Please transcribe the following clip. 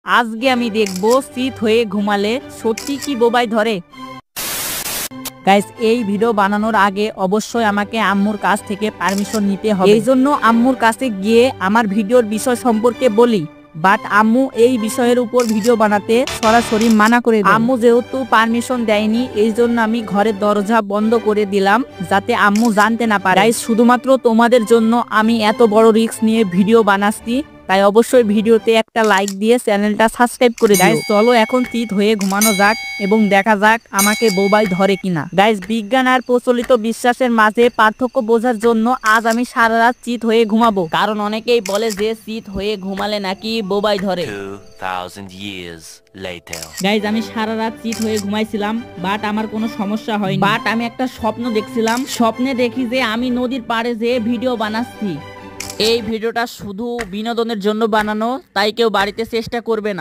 আজকে আমি দেখবো চিত হয়ে ঘুমালে সত্যি কি বোবাই ধরে। গাইস, এই ভিডিও বানানোর আগে অবশ্যই আমাকে আম্মুর কাছ থেকে পারমিশন নিতে হবে। এই জন্য আম্মুর কাছে গিয়ে আমার ভিডিওর বিষয় সম্পর্কে বলি, বাট আম্মু এই বিষয়ের উপর ভিডিও বানাতে সরাসরি মানা করে দেয়। আম্মু যেহেতু পারমিশন দেয়নি, এই জন্য আমি ঘরের দরজা বন্ধ করে দিলাম যাতে আম্মু জানতে না পারে। গাইস, শুধুমাত্র তোমাদের জন্য আমি এত বড় রিস্ক নিয়ে ভিডিও বানাচ্ছি, তাই অবশ্যই ভিডিওতে একটা লাইক দিয়ে চ্যানেলটা সাবস্ক্রাইব করে দিও। গাইস, চলো এখন চিত হয়ে ঘুমানো যাক এবং দেখা যাক আমাকে বোবাই ধরে কিনা। গাইস, বিজ্ঞান আর প্রচলিত বিশ্বাসের মাঝে পার্থক্য বোঝার জন্য আজ আমি সারা রাত চিত হয়ে ঘুমাবো, কারণ অনেকেই বলে যে চিত হয়ে ঘুমালে নাকি বোবাই ধরে। 2000 years later. গাইস, আমি সারা রাত চিত হয়ে ঘুমাইছিলাম, বাট আমার কোনো সমস্যা হয়নি। বাট আমি একটা স্বপ্ন দেখছিলাম, স্বপ্নে দেখি যে আমি নদীর পাড়ে যেয়ে ভিডিও বানাচ্ছি। এই ভিডিওটা শুধু বিনোদনের জন্য বানানো, তাই কেউ বাড়িতে চেষ্টা করবে না।